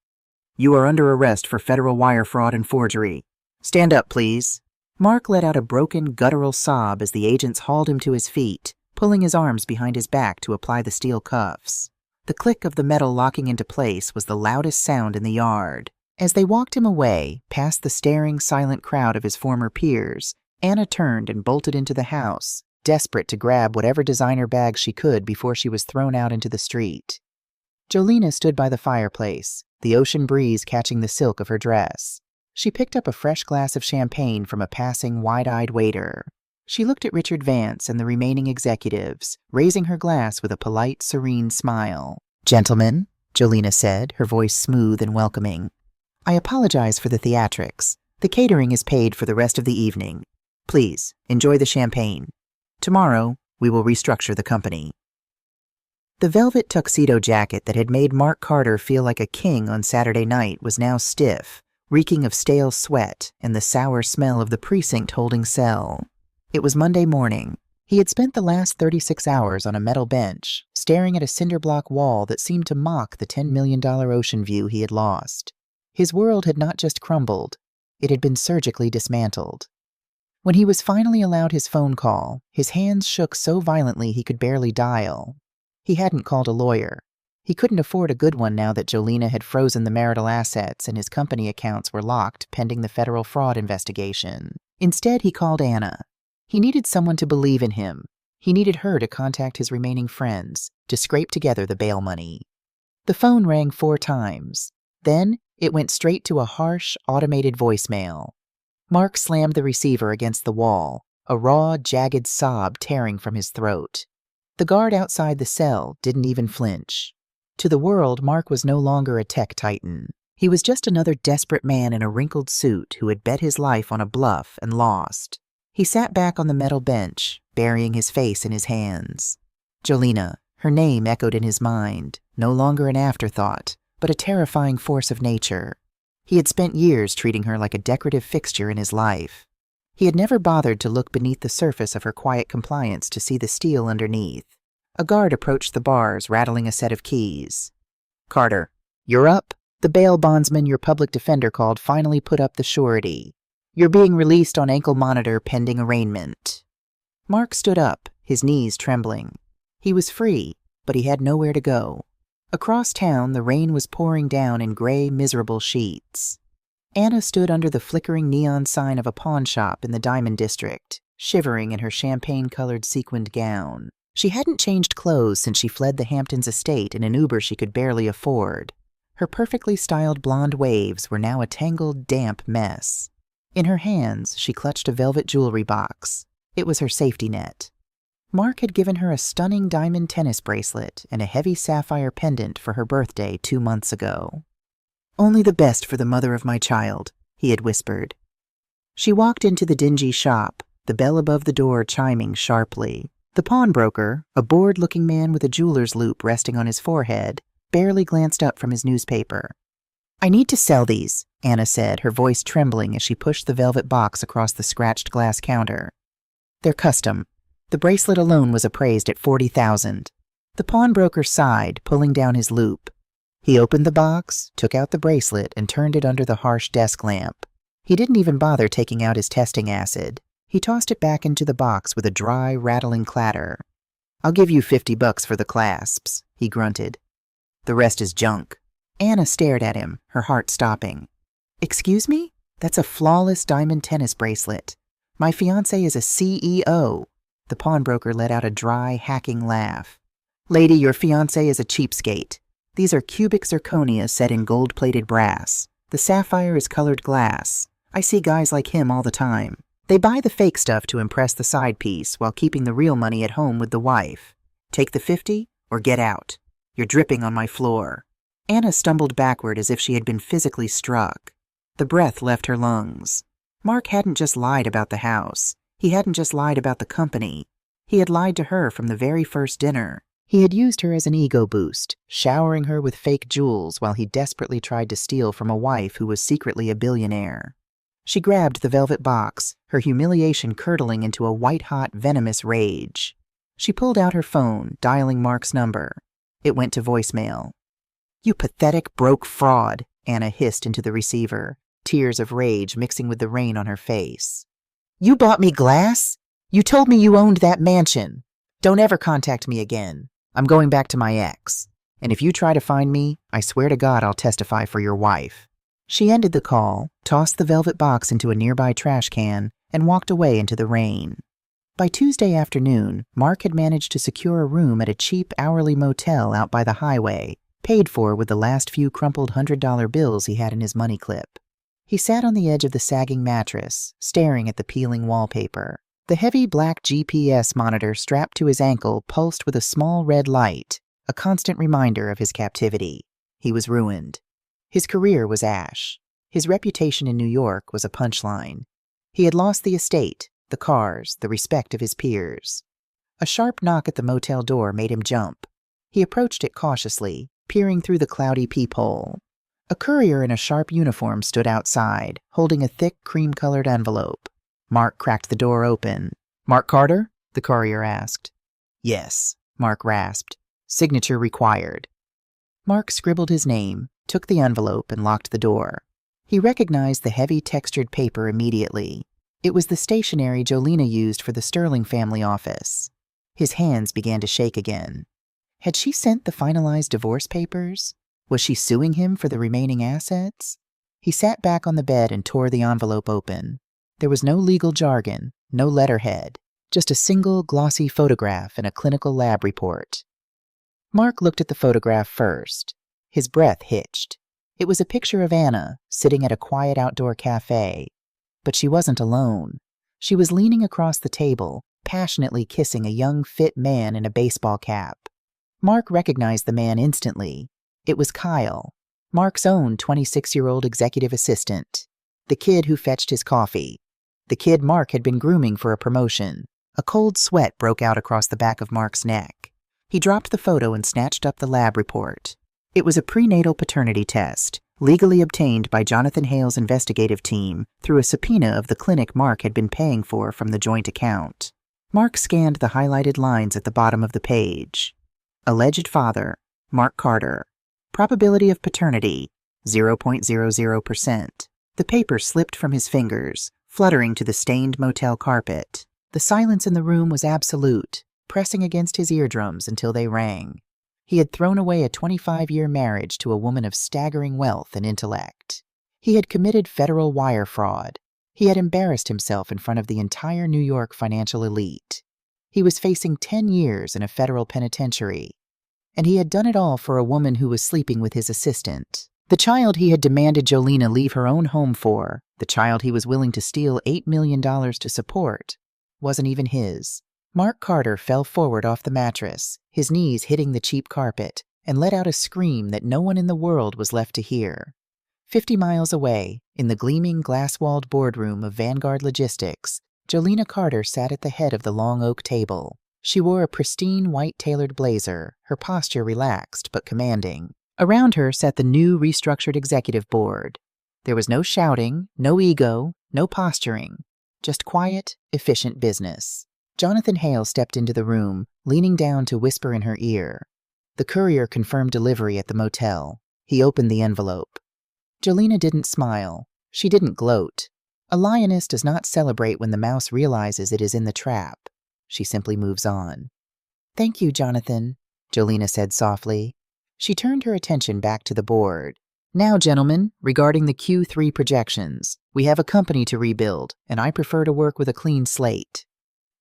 You are under arrest for federal wire fraud and forgery. Stand up, please. Mark let out a broken, guttural sob as the agents hauled him to his feet, pulling his arms behind his back to apply the steel cuffs. The click of the metal locking into place was the loudest sound in the yard. As they walked him away, past the staring, silent crowd of his former peers, Anna turned and bolted into the house, desperate to grab whatever designer bag she could before she was thrown out into the street. Jolena stood by the fireplace, the ocean breeze catching the silk of her dress. She picked up a fresh glass of champagne from a passing, wide-eyed waiter. She looked at Richard Vance and the remaining executives, raising her glass with a polite, serene smile. "Gentlemen," Jolena said, her voice smooth and welcoming, "I apologize for the theatrics. The catering is paid for the rest of the evening. Please, enjoy the champagne. Tomorrow, we will restructure the company." The velvet tuxedo jacket that had made Mark Carter feel like a king on Saturday night was now stiff, reeking of stale sweat and the sour smell of the precinct holding cell. It was Monday morning. He had spent the last 36 hours on a metal bench, staring at a cinder-block wall that seemed to mock the $10 million ocean view he had lost. His world had not just crumbled, it had been surgically dismantled. When he was finally allowed his phone call, his hands shook so violently he could barely dial. He hadn't called a lawyer. He couldn't afford a good one now that Jolena had frozen the marital assets and his company accounts were locked pending the federal fraud investigation. Instead, he called Anna. He needed someone to believe in him. He needed her to contact his remaining friends, to scrape together the bail money. The phone rang 4 times. Then, it went straight to a harsh, automated voicemail. Mark slammed the receiver against the wall, a raw, jagged sob tearing from his throat. The guard outside the cell didn't even flinch. To the world, Mark was no longer a tech titan. He was just another desperate man in a wrinkled suit who had bet his life on a bluff and lost. He sat back on the metal bench, burying his face in his hands. Jolena, her name echoed in his mind, no longer an afterthought, but a terrifying force of nature. He had spent years treating her like a decorative fixture in his life. He had never bothered to look beneath the surface of her quiet compliance to see the steel underneath. A guard approached the bars, rattling a set of keys. "Carter, you're up. The bail bondsman your public defender called finally put up the surety. You're being released on ankle monitor pending arraignment." Mark stood up, his knees trembling. He was free, but he had nowhere to go. Across town, the rain was pouring down in gray, miserable sheets. Anna stood under the flickering neon sign of a pawn shop in the Diamond District, shivering in her champagne-colored sequined gown. She hadn't changed clothes since she fled the Hamptons estate in an Uber she could barely afford. Her perfectly styled blonde waves were now a tangled, damp mess. In her hands, she clutched a velvet jewelry box. It was her safety net. Mark had given her a stunning diamond tennis bracelet and a heavy sapphire pendant for her birthday 2 months ago. "Only the best for the mother of my child," he had whispered. She walked into the dingy shop, the bell above the door chiming sharply. The pawnbroker, a bored-looking man with a jeweler's loop resting on his forehead, barely glanced up from his newspaper. "I need to sell these," Anna said, her voice trembling as she pushed the velvet box across the scratched glass counter. "They're custom. The bracelet alone was appraised at $40,000. The pawnbroker sighed, pulling down his loop. He opened the box, took out the bracelet, and turned it under the harsh desk lamp. He didn't even bother taking out his testing acid. He tossed it back into the box with a dry, rattling clatter. "I'll give you $50 for the clasps," he grunted. "The rest is junk." Anna stared at him, her heart stopping. "Excuse me? That's a flawless diamond tennis bracelet. My fiancé is a CEO. The pawnbroker let out a dry, hacking laugh. "Lady, your fiancé is a cheapskate. These are cubic zirconia set in gold-plated brass. The sapphire is colored glass. I see guys like him all the time. They buy the fake stuff to impress the side piece while keeping the real money at home with the wife. Take the 50 or get out. You're dripping on my floor." Anna stumbled backward as if she had been physically struck. The breath left her lungs. Mark hadn't just lied about the house. He hadn't just lied about the company. He had lied to her from the very first dinner. He had used her as an ego boost, showering her with fake jewels while he desperately tried to steal from a wife who was secretly a billionaire. She grabbed the velvet box, her humiliation curdling into a white-hot, venomous rage. She pulled out her phone, dialing Mark's number. It went to voicemail. "You pathetic, broke fraud," Anna hissed into the receiver, tears of rage mixing with the rain on her face. "You bought me glass? You told me you owned that mansion. Don't ever contact me again. I'm going back to my ex. And if you try to find me, I swear to God I'll testify for your wife." She ended the call, tossed the velvet box into a nearby trash can, and walked away into the rain. By Tuesday afternoon, Mark had managed to secure a room at a cheap hourly motel out by the highway, paid for with the last few crumpled $100 bills he had in his money clip. He sat on the edge of the sagging mattress, staring at the peeling wallpaper. The heavy black GPS monitor strapped to his ankle pulsed with a small red light, a constant reminder of his captivity. He was ruined. His career was ash. His reputation in New York was a punchline. He had lost the estate, the cars, the respect of his peers. A sharp knock at the motel door made him jump. He approached it cautiously, peering through the cloudy peephole. A courier in a sharp uniform stood outside, holding a thick, cream-colored envelope. Mark cracked the door open. "Mark Carter?" the courier asked. "Yes," Mark rasped. "Signature required." Mark scribbled his name, took the envelope, and locked the door. He recognized the heavy textured paper immediately. It was the stationery Jolena used for the Sterling family office. His hands began to shake again. Had she sent the finalized divorce papers? Was she suing him for the remaining assets? He sat back on the bed and tore the envelope open. There was no legal jargon, no letterhead, just a single glossy photograph and a clinical lab report. Mark looked at the photograph first. His breath hitched. It was a picture of Anna, sitting at a quiet outdoor cafe. But she wasn't alone. She was leaning across the table, passionately kissing a young, fit man in a baseball cap. Mark recognized the man instantly. It was Kyle, Mark's own 26-year-old executive assistant, the kid who fetched his coffee, the kid Mark had been grooming for a promotion. A cold sweat broke out across the back of Mark's neck. He dropped the photo and snatched up the lab report. It was a prenatal paternity test, legally obtained by Jonathan Hale's investigative team through a subpoena of the clinic Mark had been paying for from the joint account. Mark scanned the highlighted lines at the bottom of the page. Alleged father, Mark Carter. Probability of paternity, 0.00%. The paper slipped from his fingers, fluttering to the stained motel carpet. The silence in the room was absolute, pressing against his eardrums until they rang. He had thrown away a 25-year marriage to a woman of staggering wealth and intellect. He had committed federal wire fraud. He had embarrassed himself in front of the entire New York financial elite. He was facing 10 years in a federal penitentiary. And he had done it all for a woman who was sleeping with his assistant. The child he had demanded Jolena leave her own home for, the child he was willing to steal $8 million to support, wasn't even his. Mark Carter fell forward off the mattress, his knees hitting the cheap carpet, and let out a scream that no one in the world was left to hear. 50 miles away, in the gleaming glass-walled boardroom of Vanguard Logistics, Jolena Carter sat at the head of the long oak table. She wore a pristine white-tailored blazer, her posture relaxed but commanding. Around her sat the new restructured executive board. There was no shouting, no ego, no posturing, just quiet, efficient business. Jonathan Hale stepped into the room, leaning down to whisper in her ear. The courier confirmed delivery at the motel. He opened the envelope. Jolena didn't smile. She didn't gloat. A lioness does not celebrate when the mouse realizes it is in the trap. She simply moves on. "Thank you, Jonathan," Jolena said softly. She turned her attention back to the board. "Now, gentlemen, regarding the Q3 projections, we have a company to rebuild, and I prefer to work with a clean slate."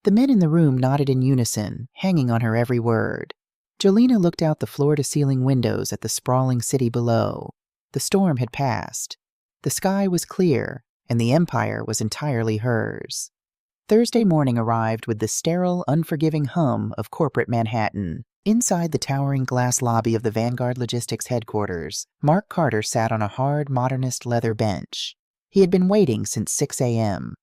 The men in the room nodded in unison, hanging on her every word. Jolena looked out the floor-to-ceiling windows at the sprawling city below. The storm had passed. The sky was clear, and the empire was entirely hers. Thursday morning arrived with the sterile, unforgiving hum of corporate Manhattan. Inside the towering glass lobby of the Vanguard Logistics headquarters, Mark Carter sat on a hard, modernist leather bench. He had been waiting since 6 a.m.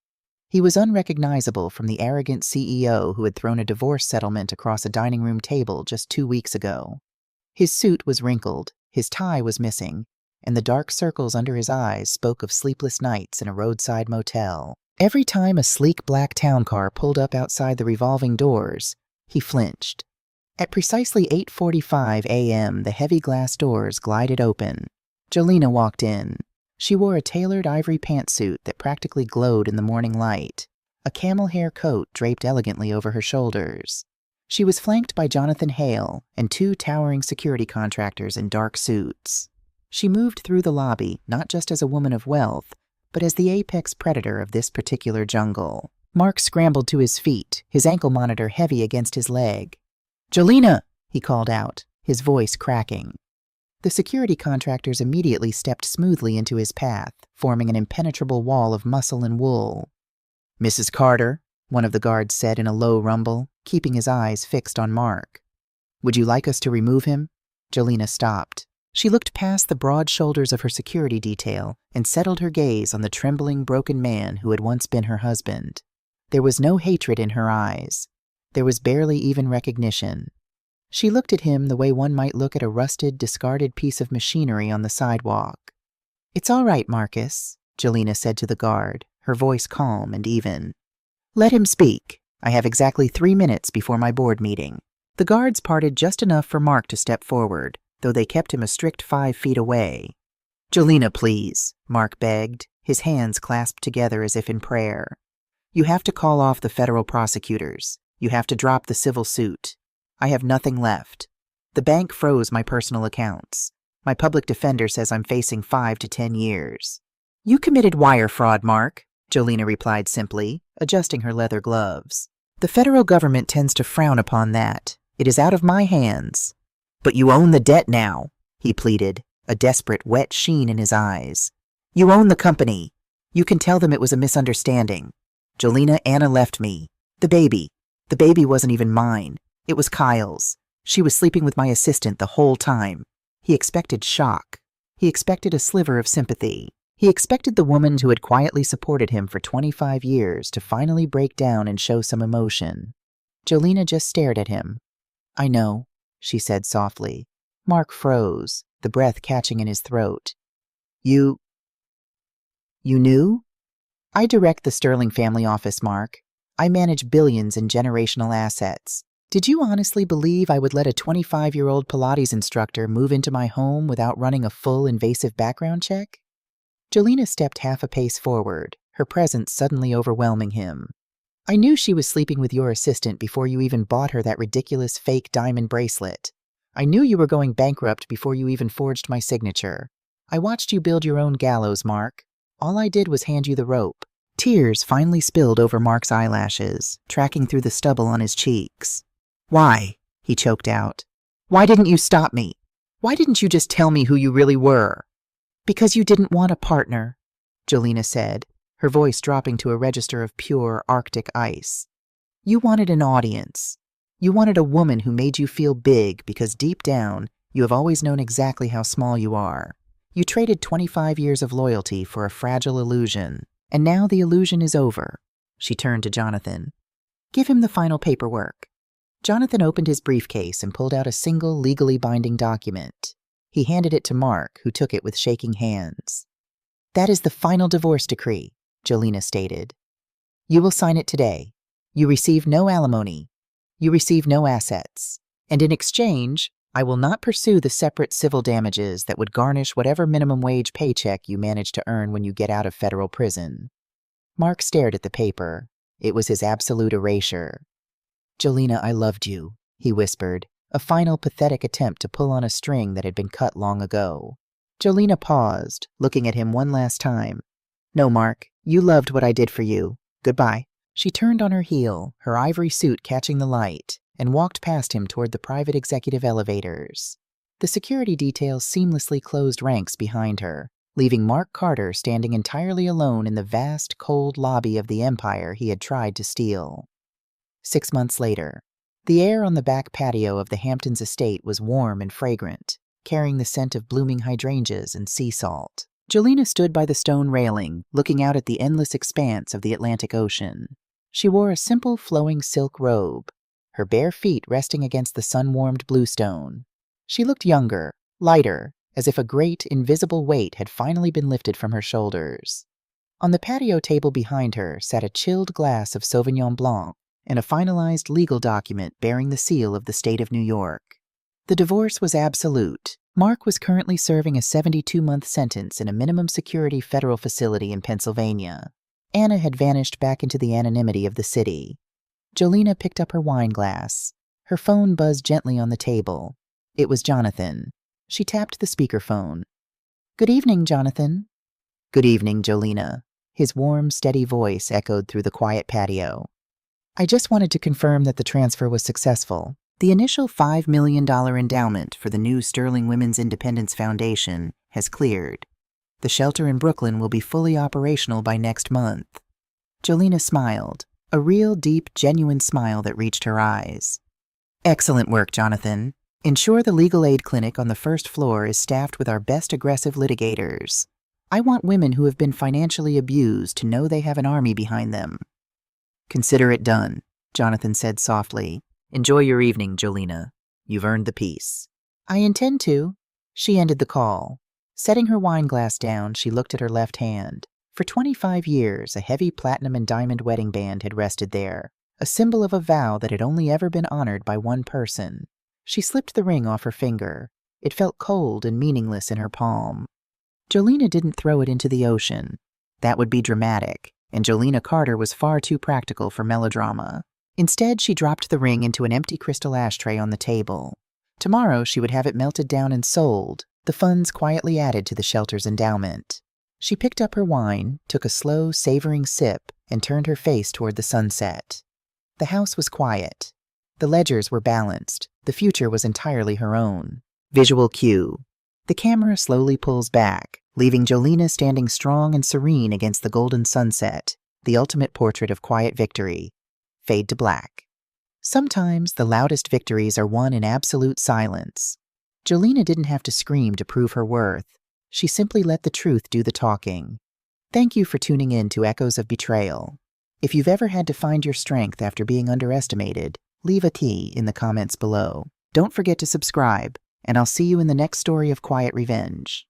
He was unrecognizable from the arrogant CEO who had thrown a divorce settlement across a dining room table just 2 weeks ago. His suit was wrinkled, his tie was missing, and the dark circles under his eyes spoke of sleepless nights in a roadside motel. Every time a sleek black town car pulled up outside the revolving doors, he flinched. At precisely 8:45 a.m., the heavy glass doors glided open. Jolena walked in. She wore a tailored ivory pantsuit that practically glowed in the morning light, a camel hair coat draped elegantly over her shoulders. She was flanked by Jonathan Hale and 2 towering security contractors in dark suits. She moved through the lobby not just as a woman of wealth, but as the apex predator of this particular jungle. Mark scrambled to his feet, his ankle monitor heavy against his leg. "Jolena!" he called out, his voice cracking. The security contractors immediately stepped smoothly into his path, forming an impenetrable wall of muscle and wool. "Mrs. Carter," one of the guards said in a low rumble, keeping his eyes fixed on Mark. "Would you like us to remove him?" Jolena stopped. She looked past the broad shoulders of her security detail and settled her gaze on the trembling, broken man who had once been her husband. There was no hatred in her eyes. There was barely even recognition. She looked at him the way one might look at a rusted, discarded piece of machinery on the sidewalk. "It's all right, Marcus," Jolena said to the guard, her voice calm and even. "Let him speak. I have exactly 3 minutes before my board meeting." The guards parted just enough for Mark to step forward, though they kept him a strict 5 feet away. "Jolena, please," Mark begged, his hands clasped together as if in prayer. "You have to call off the federal prosecutors. You have to drop the civil suit. I have nothing left. The bank froze my personal accounts. My public defender says I'm facing 5 to 10 years. "You committed wire fraud, Mark," Jolena replied simply, adjusting her leather gloves. "The federal government tends to frown upon that. It is out of my hands." "But you own the debt now," he pleaded, a desperate, wet sheen in his eyes. "You own the company. You can tell them it was a misunderstanding. Jolena, Anna left me. The baby wasn't even mine. It was Kyle's. She was sleeping with my assistant the whole time." He expected shock. He expected a sliver of sympathy. He expected the woman who had quietly supported him for 25 years to finally break down and show some emotion. Jolena just stared at him. "I know," she said softly. Mark froze, the breath catching in his throat. You knew?" "I direct the Sterling family office, Mark. I manage billions in generational assets. Did you honestly believe I would let a 25-year-old Pilates instructor move into my home without running a full invasive background check?" Jolena stepped half a pace forward, her presence suddenly overwhelming him. "I knew she was sleeping with your assistant before you even bought her that ridiculous fake diamond bracelet. I knew you were going bankrupt before you even forged my signature. I watched you build your own gallows, Mark. All I did was hand you the rope." Tears finally spilled over Mark's eyelashes, tracking through the stubble on his cheeks. "Why?" he choked out. "Why didn't you stop me? Why didn't you just tell me who you really were?" "Because you didn't want a partner," Jolena said, her voice dropping to a register of pure Arctic ice. "You wanted an audience. You wanted a woman who made you feel big because deep down, you have always known exactly how small you are. You traded 25 years of loyalty for a fragile illusion, and now the illusion is over." She turned to Jonathan. "Give him the final paperwork." Jonathan opened his briefcase and pulled out a single legally binding document. He handed it to Mark, who took it with shaking hands. "That is the final divorce decree," Jolena stated. "You will sign it today. You receive no alimony. You receive no assets. And in exchange, I will not pursue the separate civil damages that would garnish whatever minimum wage paycheck you manage to earn when you get out of federal prison." Mark stared at the paper. It was his absolute erasure. "Jolena, I loved you," he whispered, a final pathetic attempt to pull on a string that had been cut long ago. Jolena paused, looking at him one last time. "No, Mark, you loved what I did for you. Goodbye." She turned on her heel, her ivory suit catching the light, and walked past him toward the private executive elevators. The security details seamlessly closed ranks behind her, leaving Mark Carter standing entirely alone in the vast, cold lobby of the empire he had tried to steal. 6 months later, the air on the back patio of the Hamptons estate was warm and fragrant, carrying the scent of blooming hydrangeas and sea salt. Jolena stood by the stone railing, looking out at the endless expanse of the Atlantic Ocean. She wore a simple flowing silk robe, her bare feet resting against the sun-warmed bluestone. She looked younger, lighter, as if a great, invisible weight had finally been lifted from her shoulders. On the patio table behind her sat a chilled glass of Sauvignon Blanc and a finalized legal document bearing the seal of the state of New York. The divorce was absolute. Mark was currently serving a 72-month sentence in a minimum security federal facility in Pennsylvania. Anna had vanished back into the anonymity of the city. Jolena picked up her wine glass. Her phone buzzed gently on the table. It was Jonathan. She tapped the speakerphone. "Good evening, Jonathan." "Good evening, Jolena." His warm, steady voice echoed through the quiet patio. "I just wanted to confirm that the transfer was successful. The initial $5 million endowment for the new Sterling Women's Independence Foundation has cleared. The shelter in Brooklyn will be fully operational by next month." Jolena smiled, a real, deep, genuine smile that reached her eyes. "Excellent work, Jonathan. Ensure the legal aid clinic on the first floor is staffed with our best aggressive litigators. I want women who have been financially abused to know they have an army behind them." "Consider it done," Jonathan said softly. "Enjoy your evening, Jolena. You've earned the peace." "I intend to." She ended the call. Setting her wine glass down, she looked at her left hand. For 25 years, a heavy platinum and diamond wedding band had rested there, a symbol of a vow that had only ever been honored by one person. She slipped the ring off her finger. It felt cold and meaningless in her palm. Jolena didn't throw it into the ocean. That would be dramatic, and Jolena Carter was far too practical for melodrama. Instead, she dropped the ring into an empty crystal ashtray on the table. Tomorrow, she would have it melted down and sold, the funds quietly added to the shelter's endowment. She picked up her wine, took a slow, savoring sip, and turned her face toward the sunset. The house was quiet. The ledgers were balanced. The future was entirely her own. Visual cue. The camera slowly pulls back, leaving Jolena standing strong and serene against the golden sunset, the ultimate portrait of quiet victory. Fade to black. Sometimes the loudest victories are won in absolute silence. Jolena didn't have to scream to prove her worth. She simply let the truth do the talking. Thank you for tuning in to Echoes of Betrayal. If you've ever had to find your strength after being underestimated, leave a T in the comments below. Don't forget to subscribe, and I'll see you in the next story of quiet revenge.